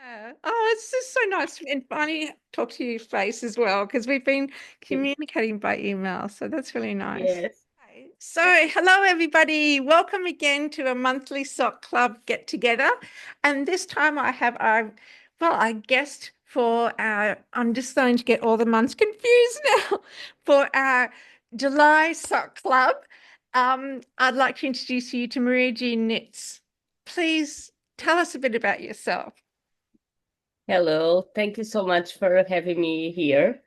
Yeah. Oh, it's just so nice and funny to talk to you face as well because we've been communicating by email. So that's really nice. Yes. Okay. So, hello everybody. Welcome again to a monthly sock club get together. And this time I have our guest for our, I'm just going to get all the months confused now, for our July sock club. I'd like to introduce you to MariaG Knits. Please tell us a bit about yourself. Hello. Thank you so much for having me here.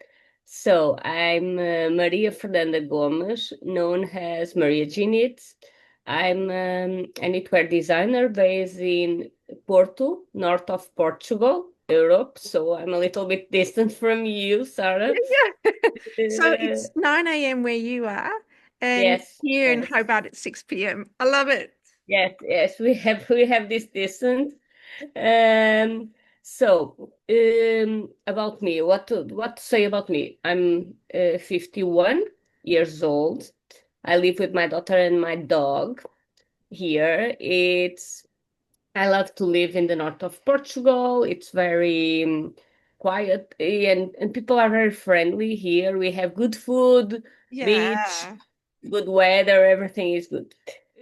So I'm Maria Fernanda Gomes, known as MariaG. I'm a knitwear designer based in Porto, north of Portugal, Europe. So I'm a little bit distant from you, Sarah. Yeah. So Uh, it's 9 a.m. where you are, and yes, here in yes, Hobart it's 6 p.m. I love it. yes. We have this distance. Um, so, about me, what to say about me? I'm 51 years old. I live with my daughter and my dog here. I love to live in the north of Portugal. It's very quiet and people are very friendly here. We have good food, beach, Yeah. good weather, everything is good.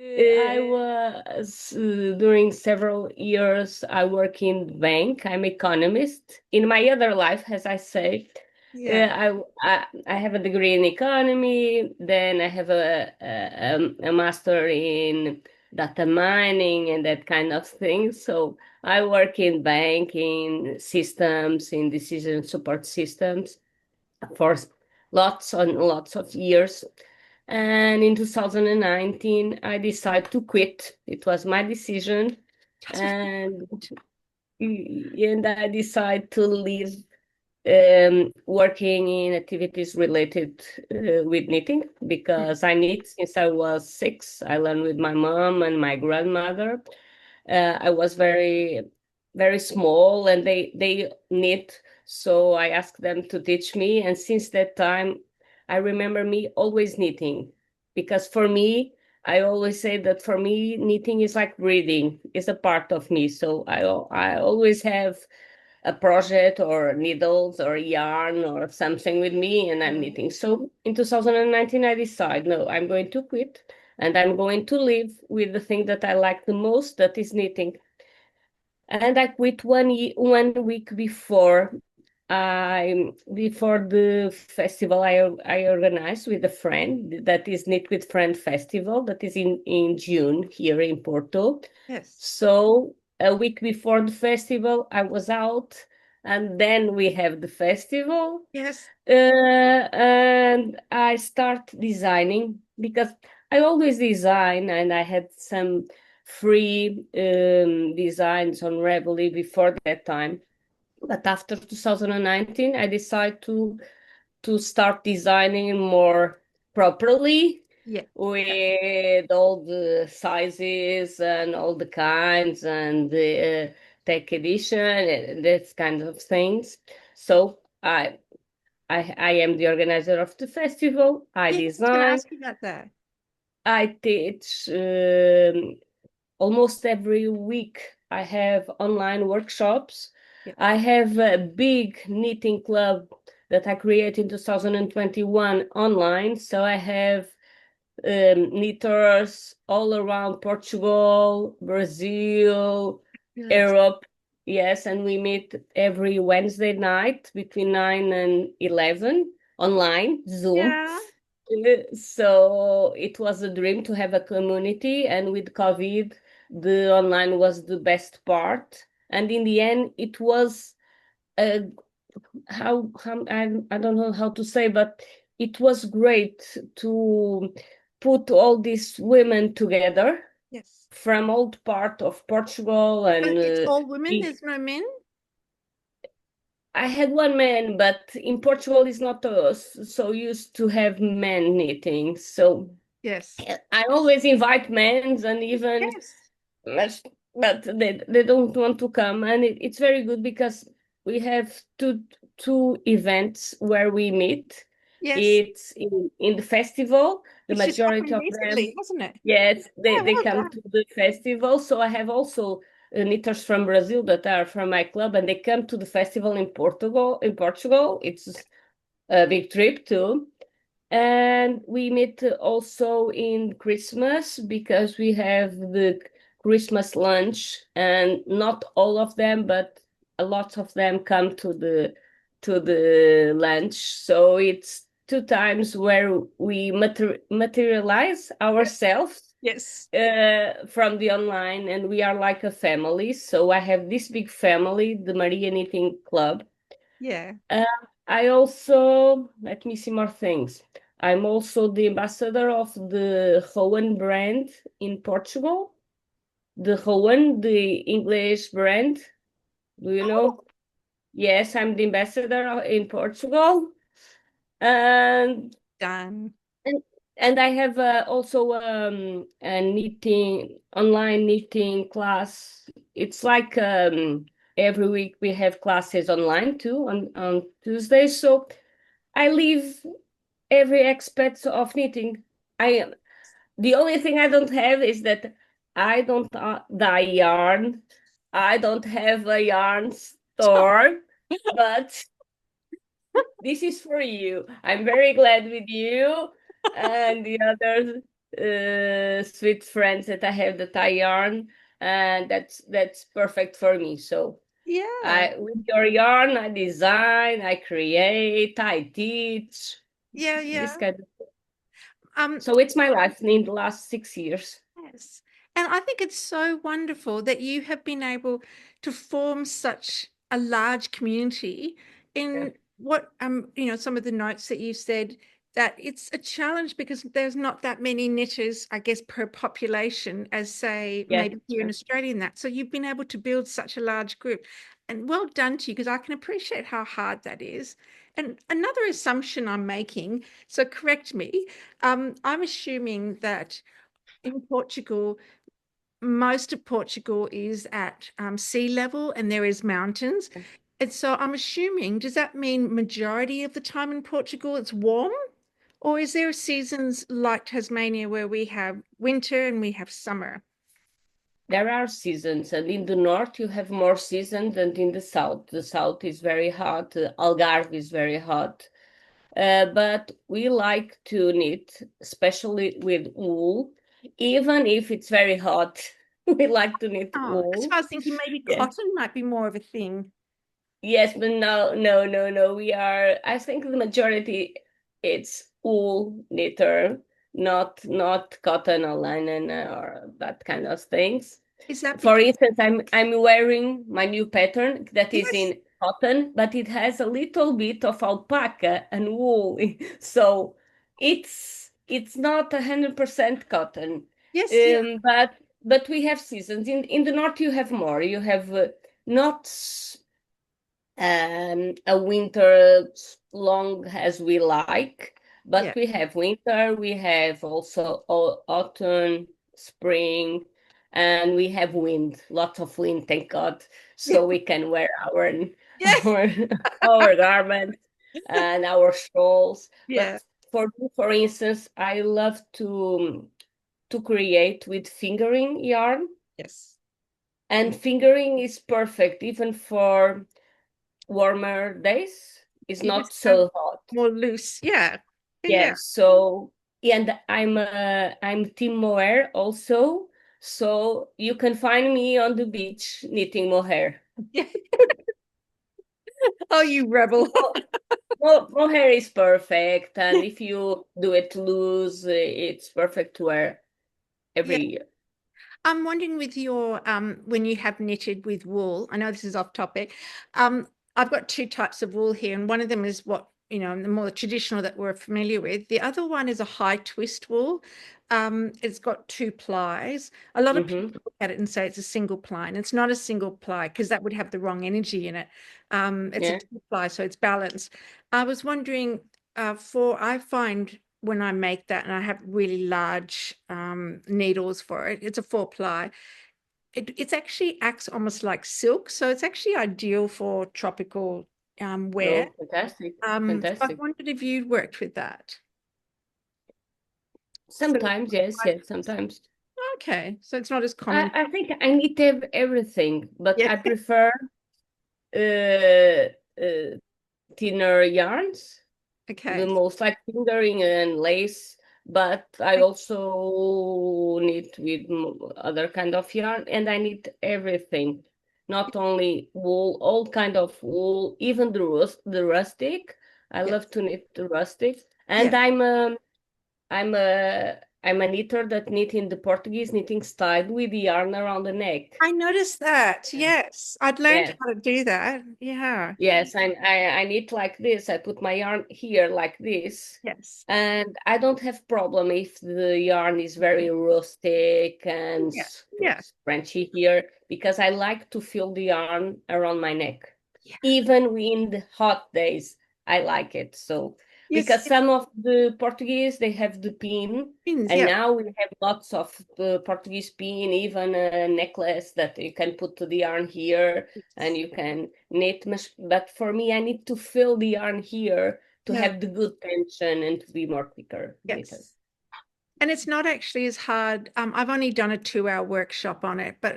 I was during several years. I work in bank. I'm economist. In my other life, as I say, Yeah. I have a degree in economy. Then I have a master in data mining and that kind of thing. So I work in banking systems, in decision support systems for lots and lots of years. And in 2019, I decided to quit. It was my decision, That's a and I decided to leave working in activities related with knitting because I knit since I was 6. I learned with my mom and my grandmother. I was very small, and they knit, so I asked them to teach me. And since that time, I remember me always knitting, because for me, I always say that for me, knitting is like breathing, is a part of me. So I always have a project or needles or yarn or something with me, and I'm knitting. So in 2019, I decided, no, I'm going to quit and I'm going to live with the thing that I like the most, that is knitting. And I quit 1 week before the festival I organized with a friend, that is Knit with Friend Festival, that is in June here in Porto. yes. So a week before the festival, I was out, and then we have the festival, Yes. and I start designing because I always design, and I had some free designs on Reveille before that time. But after 2019, I decided to start designing more properly, Yeah. Yeah. with all the sizes and all the kinds and the tech edition and that kind of things. So I am the organizer of the festival. I Yeah, I was going to design. ask you about that. I teach almost every week. I have online workshops. Yeah. I have a big knitting club that I created in 2021 online. So I have knitters all around Portugal, Brazil, Fabulous. Europe. Yes, and we meet every Wednesday night between 9 and 11 online, Zoom. Yeah. So it was a dream to have a community, and with COVID, the online was the best part. And in the end, it was a I don't know how to say, but it was great to put all these women together Yes. from all part of Portugal, But and it's all women, there's no men? I had one man, but in Portugal is not so used to have men knitting. So Yes. I always invite men, and even Yes. but they don't want to come, and it's very good because we have two events where we meet. Yes. It's in the festival. The Which just majority happened of them, recently, hasn't it? yes, Yeah, they well come done. to the festival. So I have also knitters from Brazil that are from my club, and they come to the festival in Portugal. In Portugal, it's a big trip too. And we meet also in Christmas because we have the Christmas lunch, and not all of them, but a lot of them come to the lunch. So it's two times where we materialize ourselves Yes. from the online, and we are like a family. So I have this big family, the Maria Knitting Club. Yeah. Uh, I also, let me see more things. I'm also the ambassador of the Rowan brand in Portugal. The Rowan, the English brand. Do you Oh, know? Yes, I'm the ambassador in Portugal. And done. and, and I have also a knitting, online knitting class. It's like every week we have classes online too on Tuesday. So I live every aspect of knitting. I The only thing I don't have is that I don't dye yarn. I don't have a yarn store, but this is for you. I'm very glad with you and the other sweet friends that I have that I yarn, and that's perfect for me. So Yeah. I with your yarn, I design, I create, I teach Yeah, this yeah. kind. Um, So it's my life in the last 6 years. yes. And I think it's so wonderful that you have been able to form such a large community Yeah. in what some of the notes that you said that it's a challenge because there's not that many knitters, I guess, per population as say Yes. maybe here in Australia and that. So you've been able to build such a large group. And well done to you because I can appreciate how hard that is. And another assumption I'm making, so correct me, I'm assuming that in Portugal, most of Portugal is at sea level and there is mountains. And so I'm assuming, does that mean majority of the time in Portugal it's warm? Or is there seasons like Tasmania where we have winter and we have summer? There are seasons, and in the north you have more seasons than in the south. The south is very hot, the Algarve is very hot. But we like to knit, especially with wool, even if it's very hot. We like to knit Oh, because wool. I was thinking maybe Yeah. cotton might be more of a thing. Yes, but no, no, no, no. I think the majority it's wool knitter, not cotton or linen or that kind of things. Is that For because, instance, I'm wearing my new pattern that is yes, in cotton, but it has a little bit of alpaca and wool. So it's not 100% cotton. yes, yeah, But we have seasons. In the north you have more. You have not a winter long as we like, yeah, but we have winter, we have also autumn, spring, and we have wind, lots of wind, thank God, yeah, so we can wear our yeah, our our garments and our shawls. yeah, But for me, for instance, I love to create with fingering yarn, yes. and fingering is perfect even for warmer days. It's You not just have so hot. more loose. Yeah, yeah, Yes, so and I'm team mohair also. So you can find me on the beach knitting mohair. yeah. Oh, you rebel. Mohair is perfect, and if you do it loose, it's perfect to wear Yeah. every year. I'm wondering with your when you have knitted with wool, I know this is off topic. Um, I've got two types of wool here, and one of them is what, the more traditional that we're familiar with. The other one is a high twist wool. It's got two plies. A lot of Mm-hmm. people look at it and say it's a single ply, and it's not a single ply because that would have the wrong energy in it. It's a Yeah. two ply, so it's balanced. I was wondering, I find when I make that, and I have really large needles for it, it's a 4 ply. It's actually acts almost like silk, so it's actually ideal for tropical wear. Oh, fantastic. So I Fantastic. wondered if you worked with that. So, Sometimes, yes, yes, sometimes. Okay, so it's not as common. I think I need to have everything, but Yeah. I prefer uh, uh, thinner yarns, the Okay. most like fingering and lace, but I also need with other kind of yarn, and I need everything, not only wool, all kind of wool, even the rustic. I Yes. love to knit the rustic, and Yeah. I'm a I'm a knitter that knit in the Portuguese knitting style with the yarn around the neck. I noticed that. Yes. I'd learned Yes. how to do that. Yeah. Yes, I knit like this. I put my yarn here like this, Yes. and I don't have problem if the yarn is very rustic and Yeah. Yeah. scrunchy here because I like to feel the yarn around my neck. Yeah. Even in the hot days, I like it. So Yes. because some of the Portuguese they have the pin, Yes. and Yeah. now we have lots of Portuguese pin, even a necklace that you can put the yarn here and Yes. you can knit. But for me, I need to fill the yarn here to Yeah. have the good tension and to be more quicker knitter. Yes. And it's not actually as hard. I've only done a 2-hour workshop on it, but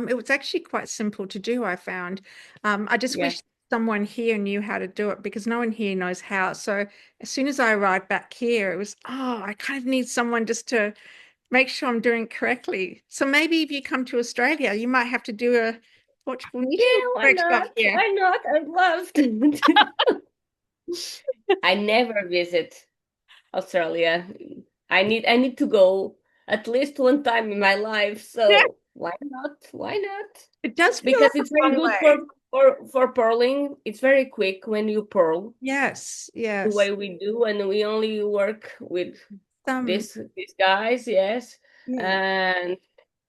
it was actually quite simple to do, I found. I just Yeah. wish someone here knew how to do it because no one here knows how. So as soon as I arrived back here, it was, oh, I kind of need someone just to make sure I'm doing it correctly. So maybe if you come to Australia, you might have to do a Portugal knitting Yeah, why workshop not? here. Why not? I'd love to. I never visit Australia. I need to go at least one time in my life. Yeah, So why not? Why not? it does feel Because like it's a very long good way. for purling. It's very quick when you purl Yes, the yes. way we do, and we only work with Um, these guys, yes. yeah, And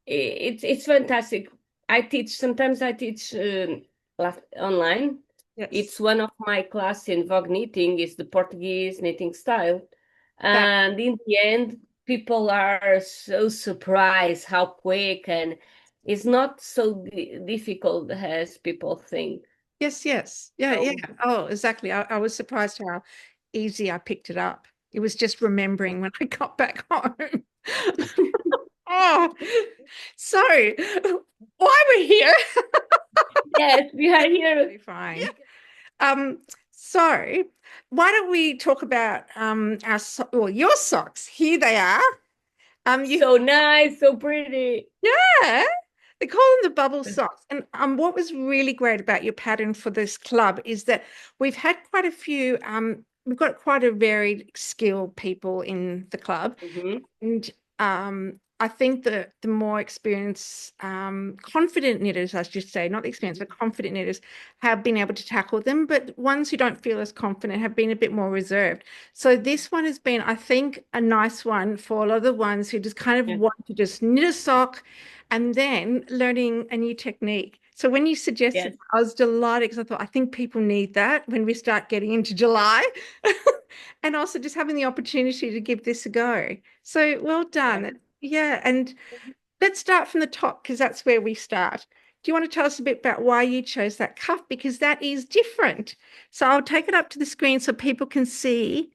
it's fantastic. I teach sometimes I teach online. yes. It's one of my class in Vogue knitting is the Portuguese knitting style, That, and in the end, people are so surprised how quick and it's not so difficult as people think. yes, yes. Yeah, yeah. So Oh, exactly. I was surprised how easy I picked it up. It was just remembering when I got back home. Oh, so why we're here? yes, we are here. Really fine. Um, so why don't we talk about our well, your socks? Here they are. You So nice, so pretty. yeah, they call them the bubble socks. And what was really great about your pattern for this club is that we've had quite a few. We've got quite a varied skilled people in the club, Mhm. and I think that the more experienced, confident knitters, I should say, not the experienced, but confident knitters have been able to tackle them. But ones who don't feel as confident have been a bit more reserved. So this one has been, I think, a nice one for a lot of the ones who just kind of Yeah. want to just knit a sock and then learning a new technique. So when you suggested, Yes. I was delighted because I thought, I think people need that when we start getting into July. And also just having the opportunity to give this a go. So well Yeah. done. Yeah, and let's start from the top because that's where we start. Do you want to tell us a bit about why you chose that cuff? Because that is different. So I'll take it up to the screen so people can see.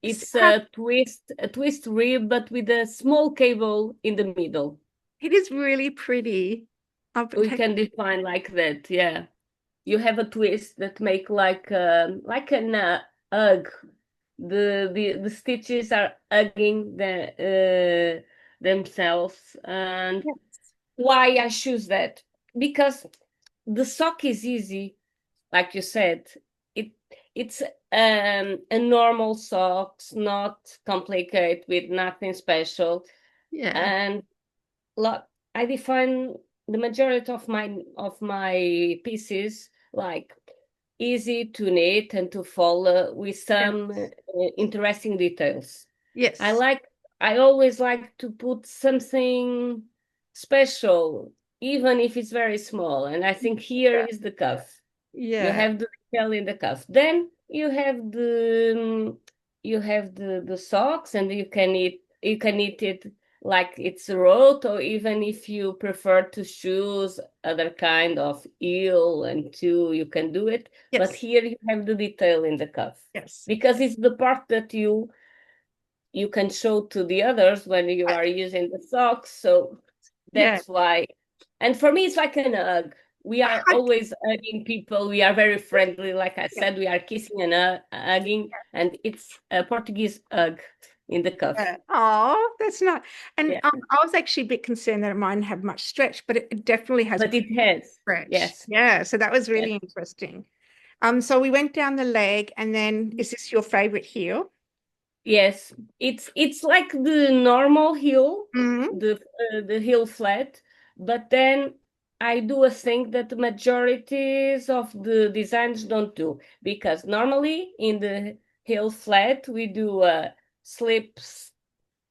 It's How a twist rib, but with a small cable in the middle. it is really pretty. I'll We take can define like that. Yeah, you have a twist that make like an hug. The stitches are hugging themselves. And yes, why I choose that? Because the sock is easy, like you said. It it's a normal socks, not complicated with nothing special. yeah, And lot I define the majority of my pieces like easy to knit and to follow with some yes, interesting details. I yes, like I always like to put something special, even if it's very small. And I think here yeah, is the cuff. You yeah, have the detail in the cuff. Then you have the socks, and you can knit it like it's a rote, or even if you prefer to choose other kind of eel and two, you can do it. But yes, here you have the detail in the cuff yes, because it's the part that you you can show to the others when you are using the socks. So Yeah. that's why. And for me, it's like an hug. We are always hugging people. We are very friendly. Like I said, we are kissing and hugging, and it's a Portuguese hug in the cuff. Oh, that's not. And Yeah, I was actually a bit concerned that it mightn't have much stretch, but it definitely has but it has. stretch. Yes, Yeah, so that was yes, really interesting. So we went down the leg, and then is this your favorite heel? yes. It's like the normal heel, Hmm. the heel flat, but then I do a thing that the majorities of the designs don't do, because normally in the heel flat we do a slip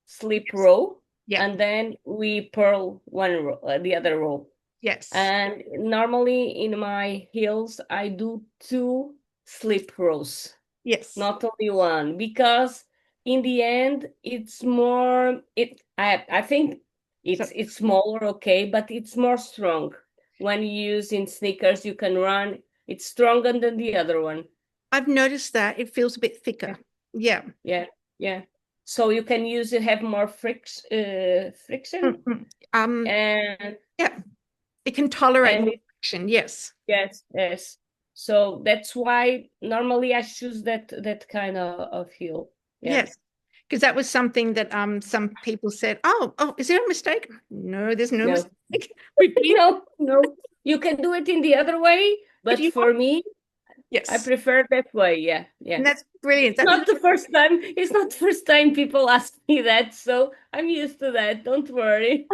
slip Yes. row, Yeah. and then we purl one row, the other row. Yes. And normally in my heels I do two slip rows, Yes. not only one, because in the end it's more, I think So it's smaller, okay, but it's more strong. When you use in sneakers you can run, it's stronger than the other one. I've noticed that it feels a bit Yeah, thicker. Yeah. yeah, yeah. So you can use it, have more friction, Mhm. Um, and yeah, it can tolerate and more it, friction. Yes. yes, yes. So that's why normally I choose that kind of heel. Yeah. Yes. Because that was something that some people said, oh, is there a mistake? No, there's no No. mistake. Repeat No, no. You can do it in the other way, if but you want. for me, I Yes. prefer that way. Yeah, yeah. And that's brilliant. That Not the first time. It's not the first time people ask me that, so I'm used to that. Don't worry.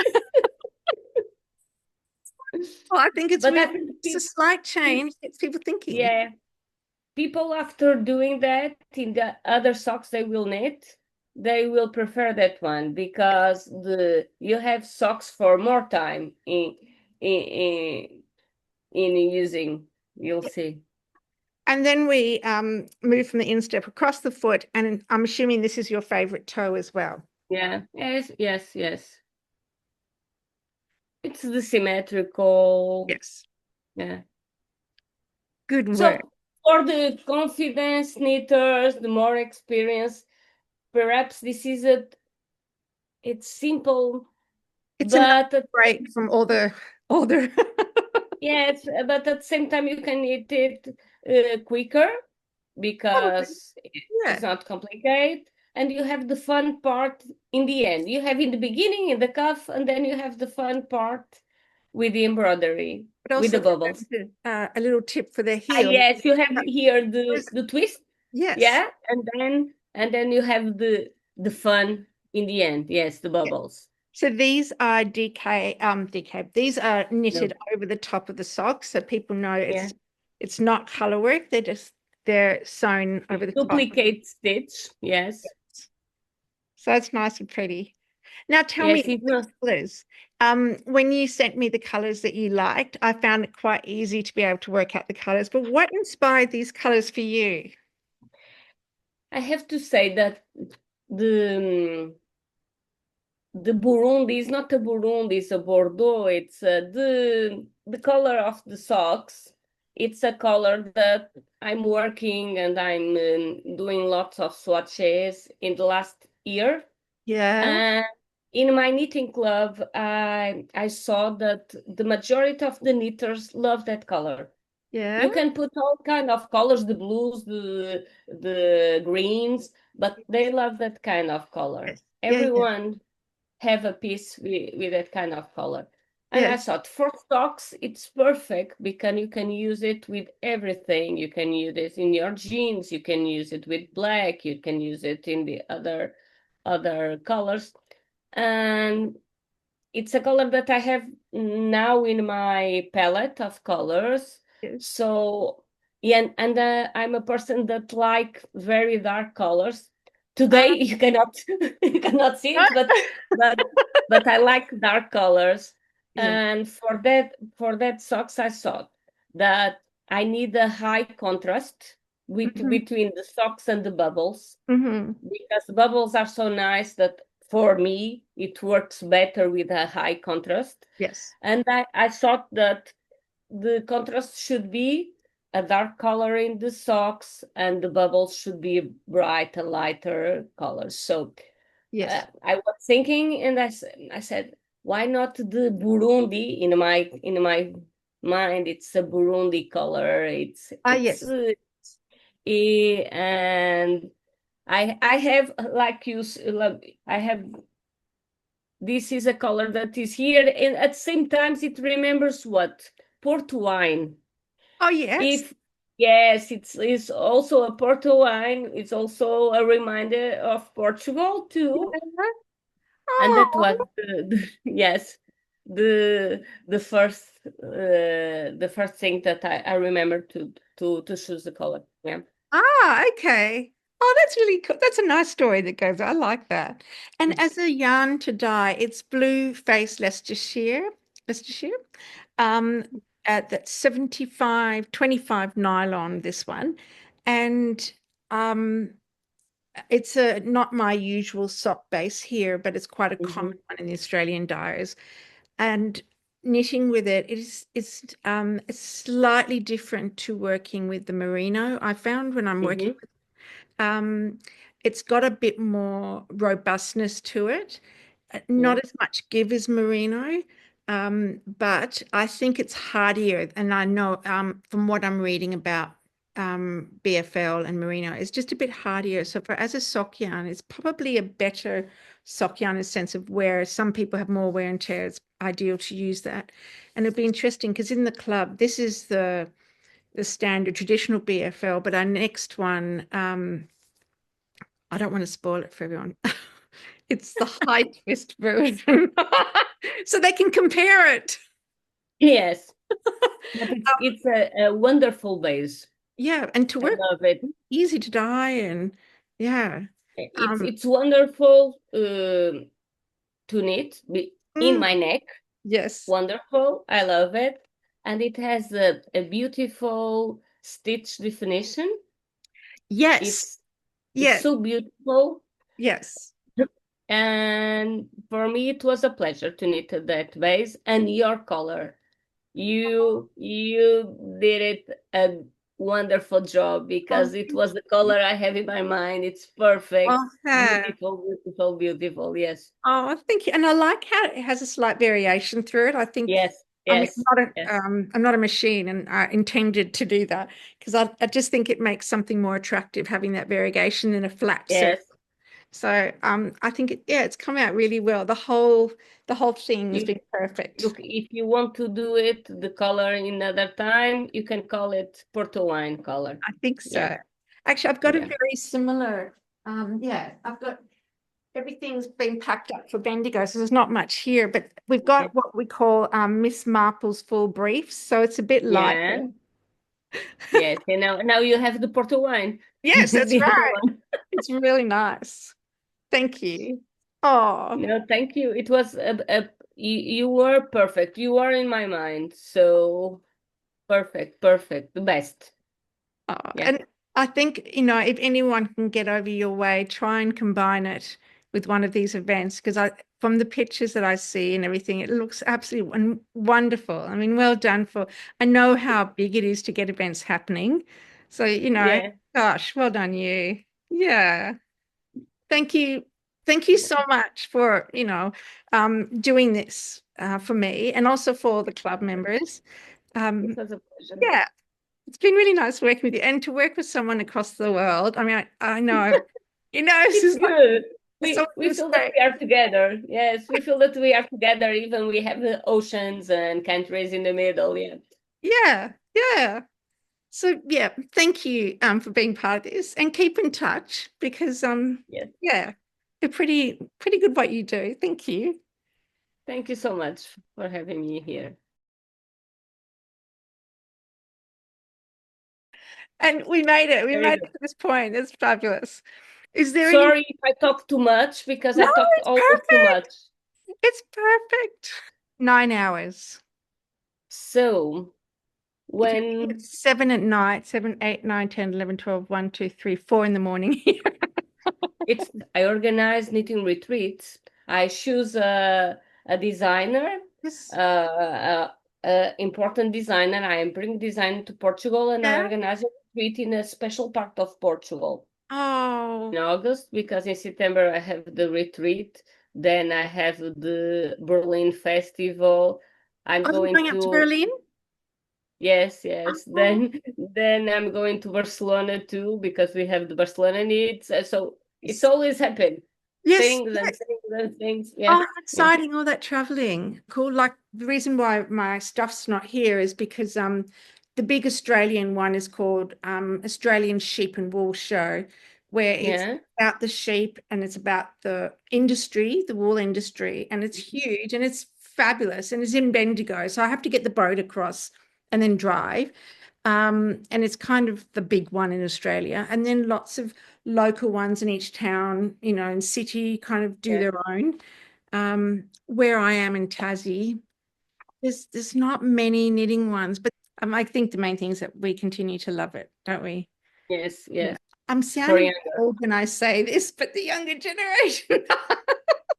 well, I think it's But I really think it's a slight pe- change. It's people thinking. yeah, people after doing that in the other socks they will knit, they will prefer that one, because the you have socks for more time in in using. You'll see. And then we move from the instep across the foot, and I'm assuming this is your favorite toe as well. Yeah, yes, yes, yes. It's the symmetrical. Yes. Yeah. Good work. So for the confidence knitters, the more experience, perhaps this is it's simple, It's a nice but break from all the yes, but at the same time you can knit it quicker, probably. because it's Yeah. not complicated. And you have the fun part in the end. You have in the beginning, in the cuff, and then you have the fun part with the embroidery, But with also the bubbles. a little tip for the Ah, heel. yes, you have Uh, here was- the twist, Yes. yeah, and then you have the fun in the end. Yes, the Yeah. bubbles. So these are DK. These are No, knitted over the top of the socks, so people know yeah, it's not color work. They're sewn over the top. duplicate stitch. Yes, So it's nice and pretty. Now tell yes, me it's the not. colors. When you sent me the colors that you liked, I found it quite easy to be able to work out the colors. But what inspired these colors for you? I have to say that the the Burundi is not a Burundi, it's a Bordeaux. It's the color of the socks. It's a color that I'm working, and I'm doing lots of swatches in the last year. Yeah, And in my knitting club, I saw that the majority of the knitters love that color. yeah, You can put all kind of colors, the blues, the greens, but they love that kind of color. yes, yeah, Everyone have a piece with that kind of color. And yeah, I thought for stocks, it's perfect, because you can use it with everything. You can use it in your jeans, you can use it with black, you can use it in the other colors. And it's a color that I have now in my palette of colors. yes. So yeah, and I'm a person that like very dark colors. Uh, Today you cannot you cannot see it, but but I like dark colors. yeah. And for that socks, I thought that I need a high contrast Hmm. between the socks and the bubbles, Hmm. because the bubbles are so nice that for me it works better with a high contrast. Yes, And I thought that the contrast should be a dark color in the socks, and the bubbles should be bright and lighter colors. So Yes. I was thinking, and I said, why not the Burundi in my mind? It's a Burundi color. Ah, It's yes. and I have like like, I have this is a color that is here, and at the same time it remembers what port wine. Oh, yes. If yes, it's also a Porto wine. It's also a reminder of Portugal too, Yeah. and that was Oh. yes, the first thing that I remember to choose the color. Yeah. Ah, okay. Oh, that's really cool. That's a nice story that goes. I like that. And as a yarn to dye, it's blue face Leicestershire. Leicestershire. Um, at that 75/25 nylon, this one. And um it's a not my usual sock base here, but it's quite a common Mm-hmm. one in the Australian dyers. And knitting with it it's slightly different to working with the merino. I found when I'm working Mm-hmm. um, it's got a bit more robustness to it. Yeah. Not as much give as merino, but I think it's hardier. And I know from what I'm reading about BFL and merino, it's just a bit hardier. So for as a sock yarn, it's probably a better sock yarn in the sense of where some people have more wear and tear. It's ideal to use that. And it'll be interesting because in the club, this is the standard traditional BFL, but our next one, I don't want to spoil it for everyone. It's the high twist version. So they can compare it. Yes, but Um, it's a wonderful base. yeah, and to I work love it. easy to dye and yeah. Um, It's wonderful to knit in mm, my neck. yes. Wonderful. I love it. And it has a beautiful stitch definition. Yes. It's it's Yes. so beautiful. Yes. And for me, it was a pleasure to knit that base and your color. You did it a wonderful job Oh, because it thank was the you. color I have in my mind. It's perfect. Oh, yeah. Beautiful, beautiful, beautiful. Yes. Oh, thank you. And I like how it has a slight variation through it. I think, Yes. I mean, Yes. Yes. I'm not a machine, and I intended to do that because I just think it makes something more attractive having that variation in a flat surface. Yes. So, I think yeah, it's come out really well. The whole thing has You been perfect. look, if you want to do it the color in another time, you can call it Porto wine color. I think Yeah. so. Actually, I've got a Yeah. very similar. Yeah, I've got everything's been packed up for Bendigo, so there's not much here, but we've Okay. got what we call Miss Marple's full briefs, so it's a bit Yeah. lighter. Yes. And now you have the Porto wine. Yes, that's The other right. one. It's really nice. Thank you. Oh, No, thank you. It was you were perfect. You are in my mind. So perfect, perfect. The best. Yeah. and I think, if anyone can get over your way, try and combine it with one of these events because from the pictures that I see and everything, it looks absolutely wonderful. I mean, well done I know how big it is to get events happening. So, Yeah. gosh, well done you. Yeah. Thank you. Thank you so much for, doing this for me and also for the club members. It Um, was a pleasure. yeah, it's been really nice working with you and to work with someone across the world. I mean, I know, this It's is like good. someone We from feel that Spain. we are together. Yes, we feel that we are together, even we have the oceans and countries in the middle. Yeah. Yeah, yeah. So yeah, thank you for being part of this and keep in touch because Yes. yeah, you're pretty good what you do. Thank you. Thank you so much for having me here. And we made it. We Very made good. it to this point. It's fabulous. Is there any Sorry if I talk too much because No, I talked it's almost too much. perfect. It's perfect. 9 hours. So If you think when it's 7 at night, 7, 8, 9, 10, 11, 12, 1, 2, 3, 4 in the morning here. it's I organize knitting retreats, I choose a designer, Yes. important designer. I bring design to Portugal and I Yeah. organize a retreat in a special part of Portugal. Oh, in August, because in September I have the retreat, then I have the Berlin Festival. I'm are you going going up to to, Berlin? yes, yes. Oh, Then I'm going to Barcelona too, because we have the Barcelona needs. So it's yes. always happen. Yes. Things and things and things. Yeah. Oh, Yeah. exciting, all that traveling. Cool. Like the reason why my stuff's not here is because the big Australian one is called Australian Sheep and Wool Show, where it's Yeah. about the sheep and it's about the industry, the wool industry, and it's huge and it's fabulous and it's in Bendigo. So I have to get the boat across and then drive. And it's kind of the big one in Australia. And then lots of local ones in each town, and city kind of do Yeah. their own. Where I am in Tassie, there's not many knitting ones, but I think the main thing is that we continue to love it, don't we? Yes, Yeah. yes. I'm For sounding young, old when I say this, but the younger generation.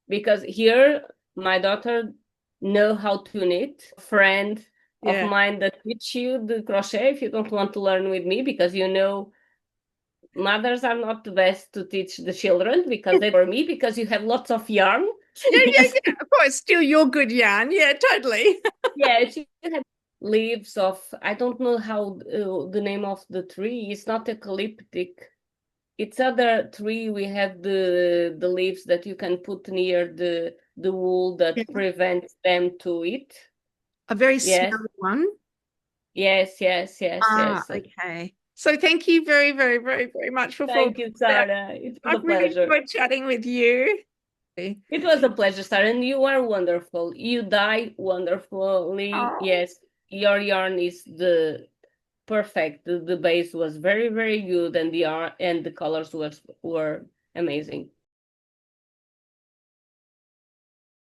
because here my daughter know how to knit. A friend of Yeah. mine that teach you the crochet if you don't want to learn with me, because mothers are not the best to teach the children, because they for me, because you have lots of yarn. Yeah, yeah, Yes. yeah. Of course, still your good yarn. Yeah, totally. Yeah, she had leaves of, I don't know how the name of the tree. It's not eucalyptic. It's other tree. We have the leaves that you can put near the wool Yeah. that prevents them to eat. A very Yes, smelly one. yes, yes, yes, Ah, yes. okay. So thank you very, very, very, very much for following Thank you, that. Sarah. It was a I've really pleasure. enjoyed chatting with you. It was a pleasure, Sarah, and you are wonderful. You dye wonderfully. Oh, Yes, your yarn is the perfect. The base was very, very good, and the art and the colors were amazing.